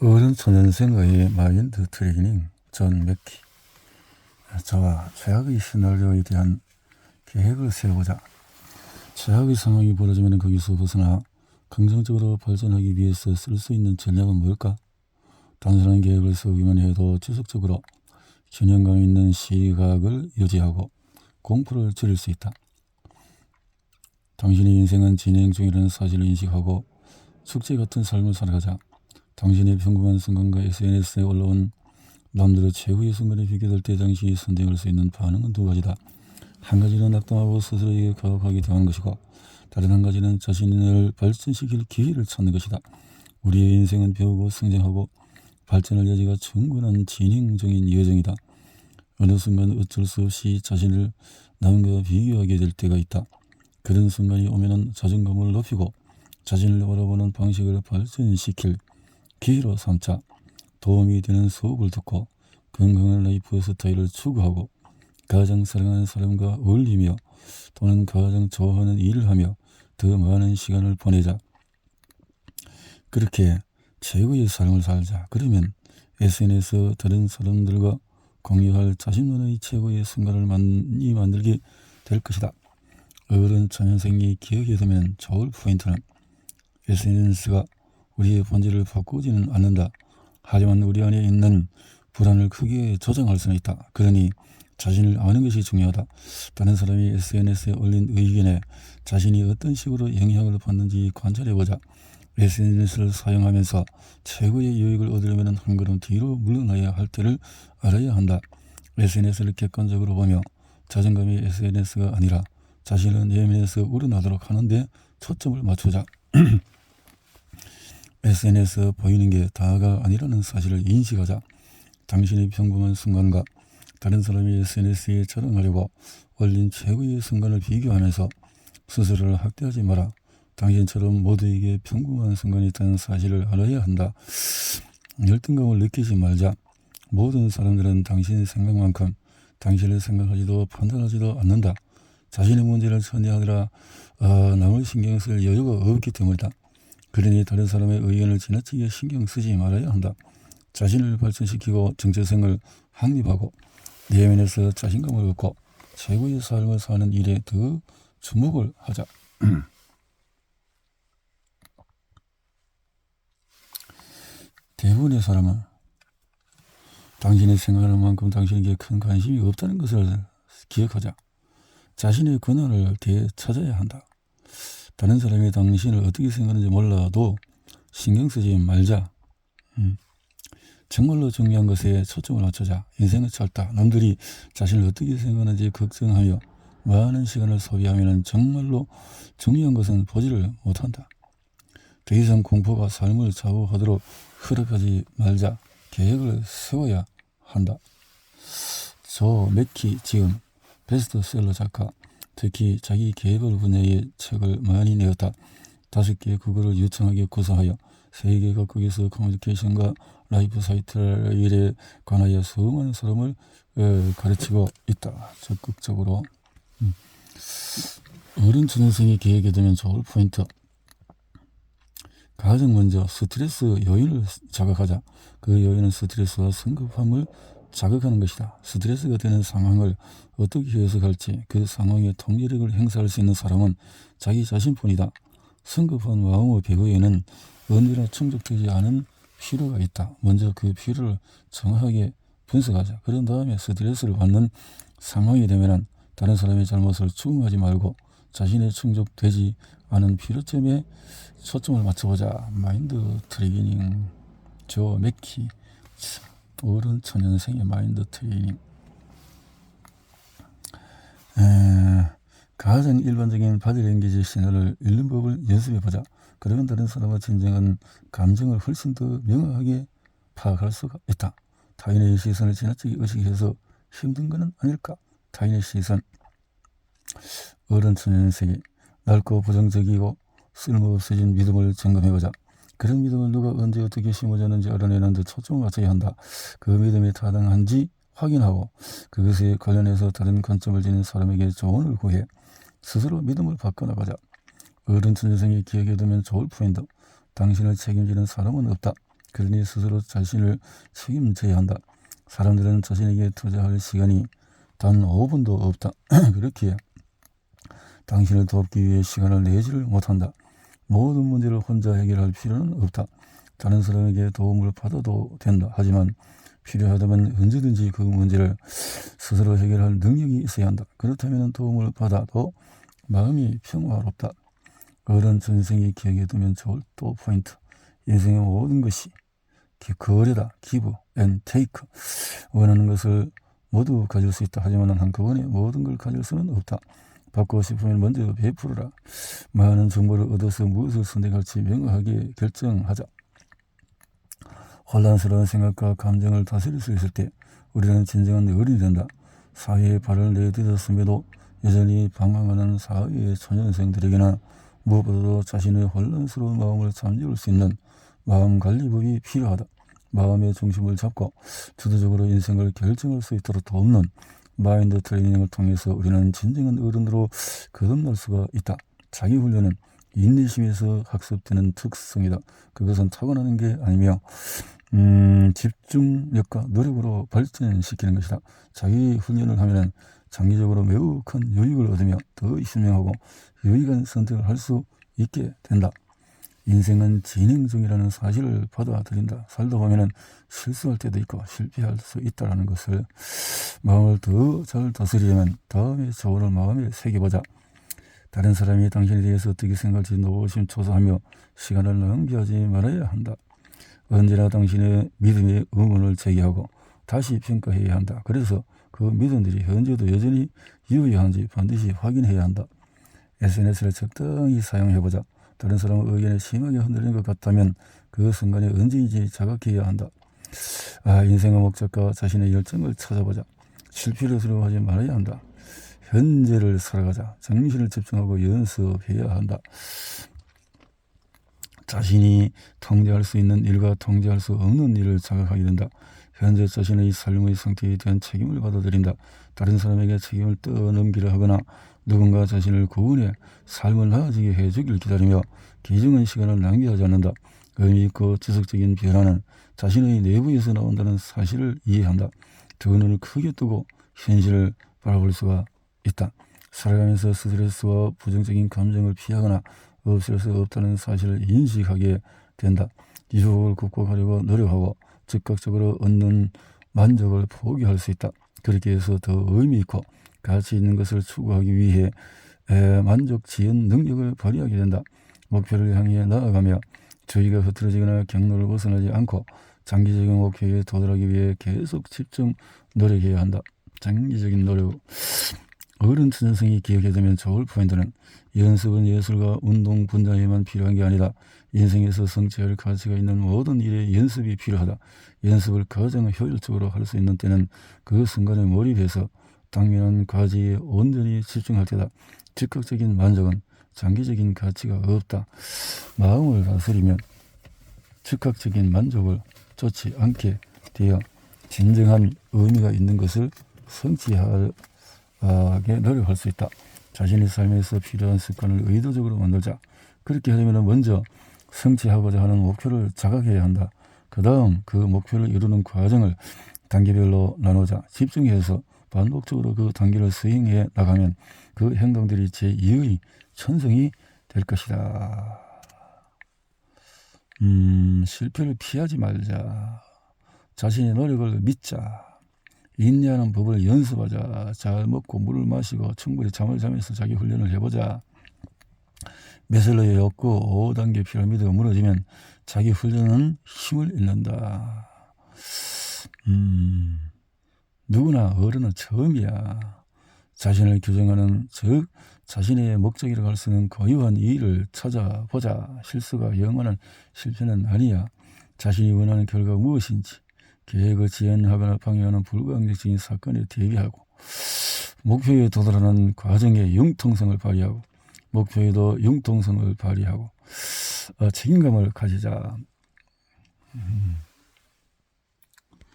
어른 초년생의 마인드 트레이닝 존 맥키. 저와 최악의 시나리오에 대한 계획을 세우자. 최악의 상황이 벌어지면 거기서 벗어나 긍정적으로 발전하기 위해서 쓸 수 있는 전략은 뭘까? 단순한 계획을 세우기만 해도 지속적으로 균형감 있는 시각을 유지하고 공포를 줄일 수 있다. 당신의 인생은 진행 중이라는 사실을 인식하고 축제 같은 삶을 살아가자. 당신의 평범한 순간과 SNS에 올라온 남들의 최후의 순간에 비교될 때 당신이 선택할 수 있는 반응은 두 가지다. 한 가지는 낙담하고 스스로에게 가혹하게 대하는 것이고, 다른 한 가지는 자신을 발전시킬 기회를 찾는 것이다. 우리의 인생은 배우고 성장하고 발전할 여지가 충분한 진행 중인 여정이다. 어느 순간 어쩔 수 없이 자신을 남과 비교하게 될 때가 있다. 그런 순간이 오면은 자존감을 높이고 자신을 바라보는 방식을 발전시킬 기회로 삼자. 도움이 되는 수업을 듣고 건강한 라이프 스타일을 추구하고 가장 사랑하는 사람과 어울리며 또는 가장 좋아하는 일을 하며 더 많은 시간을 보내자. 그렇게 최고의 삶을 살자. 그러면 SNS 다른 사람들과 공유할 자신만의 최고의 순간을 많이 만들게 될 것이다. 어른 초년생이 기억에 두면 좋을 포인트는 SNS가 우리의 본질을 바꾸지는 않는다. 하지만 우리 안에 있는 불안을 크게 조정할 수는 있다. 그러니 자신을 아는 것이 중요하다. 다른 사람이 SNS에 올린 의견에 자신이 어떤 식으로 영향을 받는지 관찰해보자. SNS를 사용하면서 최고의 유익을 얻으려면 한 걸음 뒤로 물러나야 할 때를 알아야 한다. SNS를 객관적으로 보며 자존감이 SNS가 아니라 자신의 내면에서 우러나도록 하는데 초점을 맞추자. SNS 보이는 게 다가 아니라는 사실을 인식하자. 당신의 평범한 순간과 다른 사람이 SNS에 자랑하려고 올린 최고의 순간을 비교하면서 스스로를 학대하지 마라. 당신처럼 모두에게 평범한 순간이 있다는 사실을 알아야 한다. 열등감을 느끼지 말자. 모든 사람들은 당신의 생각만큼 당신을 생각하지도 판단하지도 않는다. 자신의 문제를 처리하느라 남을 신경 쓸 여유가 없기 때문이다. 그러니 다른 사람의 의견을 지나치게 신경 쓰지 말아야 한다. 자신을 발전시키고 정체성을 확립하고 내면에서 자신감을 얻고 최고의 삶을 사는 일에 더 주목을 하자. 대부분의 사람은 당신이 생각하는 만큼 당신에게 큰 관심이 없다는 것을 기억하자. 자신의 근원을 되찾아야 한다. 다른 사람이 당신을 어떻게 생각하는지 몰라도 신경 쓰지 말자. 정말로 중요한 것에 초점을 맞추자. 인생은 짧다. 남들이 자신을 어떻게 생각하는지 걱정하며 많은 시간을 소비하면 정말로 중요한 것은 보지를 못한다. 더 이상 공포가 삶을 좌우하도록 허락하지 말자. 계획을 세워야 한다. 조 맥키 지금 베스트셀러 작가, 특히 자기 계획을 분야의 책을 많이 내었다. 5개의 국어를 유창하게 구사하여 세계 각국에서 커뮤니케이션과 라이프 사이트에 관하여 수많은 사람을 가르치고 있다. 적극적으로. 어른 초년생이 계획에 두면 좋을 포인트. 가장 먼저 스트레스 요인을 자각하자. 그 요인은 스트레스와 성급함을 자극하는 것이다. 스트레스가 되는 상황을 어떻게 해석할지 그 상황의 통제력을 행사할 수 있는 사람은 자기 자신뿐이다. 성급한 마음의 배후에는 언제나 충족되지 않은 필요가 있다. 먼저 그 필요를 정확하게 분석하자. 그런 다음에 스트레스를 받는 상황이 되면 다른 사람의 잘못을 추궁하지 말고 자신의 충족되지 않은 필요점에 초점을 맞춰보자. 마인드 트레이닝 조 맥키. 어른 초년생의 마인드 트레이닝. 가장 일반적인 바디랭귀지 신호를 읽는 법을 연습해보자. 그러면 다른 사람의 진정한 감정을 훨씬 더 명확하게 파악할 수가 있다. 타인의 시선을 지나치게 의식해서 힘든 것은 아닐까? 타인의 시선. 어른 초년생이 낡고 부정적이고 쓸모없어진 믿음을 점검해보자. 그런 믿음을 누가 언제 어떻게 심어졌는지 알아내는 데 초점을 맞춰야 한다. 그 믿음이 타당한지 확인하고 그것에 관련해서 다른 관점을 지닌 사람에게 조언을 구해 스스로 믿음을 바꿔나가자. 어른 초년생이 기억에 두면 좋을 포인트. 당신을 책임지는 사람은 없다. 그러니 스스로 자신을 책임져야 한다. 사람들은 자신에게 투자할 시간이 단 5분도 없다. 그렇기에 당신을 돕기 위해 시간을 내지를 못한다. 모든 문제를 혼자 해결할 필요는 없다. 다른 사람에게 도움을 받아도 된다. 하지만 필요하다면 언제든지 그 문제를 스스로 해결할 능력이 있어야 한다. 그렇다면 도움을 받아도 마음이 평화롭다. 어른 전생에 기억해 두면 좋을 또 포인트. 인생의 모든 것이 거래다. give and take. 원하는 것을 모두 가질 수 있다. 하지만 한꺼번에 모든 걸 가질 수는 없다. 받고 싶으면 먼저 베풀어라. 많은 정보를 얻어서 무엇을 선택할지 명확하게 결정하자. 혼란스러운 생각과 감정을 다스릴 수 있을 때 우리는 진정한 어른이 된다. 사회에 발을 내딛었음에도 여전히 방황하는 사회의 초년생들에게는 무엇보다도 자신의 혼란스러운 마음을 잠재울 수 있는 마음관리법이 필요하다. 마음의 중심을 잡고 주도적으로 인생을 결정할 수 있도록 돕는 마인드 트레이닝을 통해서 우리는 진정한 어른으로 거듭날 수가 있다. 자기훈련은 인내심에서 학습되는 특성이다. 그것은 타고나는 게 아니며 집중력과 노력으로 발전시키는 것이다. 자기 훈련을 하면 장기적으로 매우 큰 유익을 얻으며 더 현명하고 유익한 선택을 할 수 있게 된다. 인생은 진행 중이라는 사실을 받아들인다. 살다 보면 실수할 때도 있고 실패할 수 있다는 것을 마음을 더 잘 다스리려면 다음의 조언을 마음에 새겨보자. 다른 사람이 당신에 대해서 어떻게 생각할지 노심초사하며 시간을 낭비하지 말아야 한다. 언제나 당신의 믿음의 의문을 제기하고 다시 평가해야 한다. 그래서 그 믿음들이 현재도 여전히 유효한지 반드시 확인해야 한다. SNS를 적당히 사용해보자. 다른 사람의 의견에 심하게 흔들리는 것 같다면 그 순간에 언제인지 자각해야 한다. 인생의 목적과 자신의 열정을 찾아보자. 실패를 두려워하지 말아야 한다. 현재를 살아가자. 정신을 집중하고 연습해야 한다. 자신이 통제할 수 있는 일과 통제할 수 없는 일을 자각하게 된다. 현재 자신의 삶의 상태에 대한 책임을 받아들인다. 다른 사람에게 책임을 떠넘기려 하거나 누군가 자신을 구원해 삶을 나아지게 해주길 기다리며 귀중한 시간을 낭비하지 않는다. 의미 있고 지속적인 변화는 자신의 내부에서 나온다는 사실을 이해한다. 두 눈을 크게 뜨고 현실을 바라볼 수가 있다. 살아가면서 스트레스와 부정적인 감정을 피하거나 없앨 수 없다는 사실을 인식하게 된다. 유혹을 극복하려고 노력하고 즉각적으로 얻는 만족을 포기할 수 있다. 그렇게 해서 더 의미 있고 가치 있는 것을 추구하기 위해 만족 지연 능력을 발휘하게 된다. 목표를 향해 나아가며 주의가 흐트러지거나 경로를 벗어나지 않고 장기적인 목표에 도달하기 위해 계속 집중 노력해야 한다. 장기적인 노력. 어른 천년생이 기억해두면 좋을 포인트는 연습은 예술과 운동 분야에만 필요한 게 아니다. 인생에서 성취할 가치가 있는 모든 일에 연습이 필요하다. 연습을 가장 효율적으로 할 수 있는 때는 그 순간에 몰입해서 당면한 과제에 온전히 집중할 때다. 즉각적인 만족은 장기적인 가치가 없다. 마음을 다스리면 즉각적인 만족을 쫓지 않게 되어 진정한 의미가 있는 것을 성취하게 노력할 수 있다. 자신의 삶에서 필요한 습관을 의도적으로 만들자. 그렇게 하려면 먼저 성취하고자 하는 목표를 자각해야 한다. 그 다음 그 목표를 이루는 과정을 단계별로 나누자. 집중해서 반복적으로 그 단계를 수행해 나가면 그 행동들이 제2의 천성이 될 것이다. 실패를 피하지 말자. 자신의 노력을 믿자. 인내하는 법을 연습하자. 잘 먹고 물을 마시고 충분히 잠을 자면서 자기 훈련을 해보자. 메슬로의 욕구 5단계 피라미드가 무너지면 자기 훈련은 힘을 잃는다. 누구나 어른은 처음이야. 자신을 규정하는 즉 자신의 목적이라고 할 수 있는 고유한 이의를 찾아보자. 실수가 영원한 실패는 아니야. 자신이 원하는 결과가 무엇인지 계획을 지연하거나 방해하는 불가항력적인 사건에 대비하고 목표에 도달하는 과정에 융통성을 발휘하고 목표에도 융통성을 발휘하고 책임감을 가지자.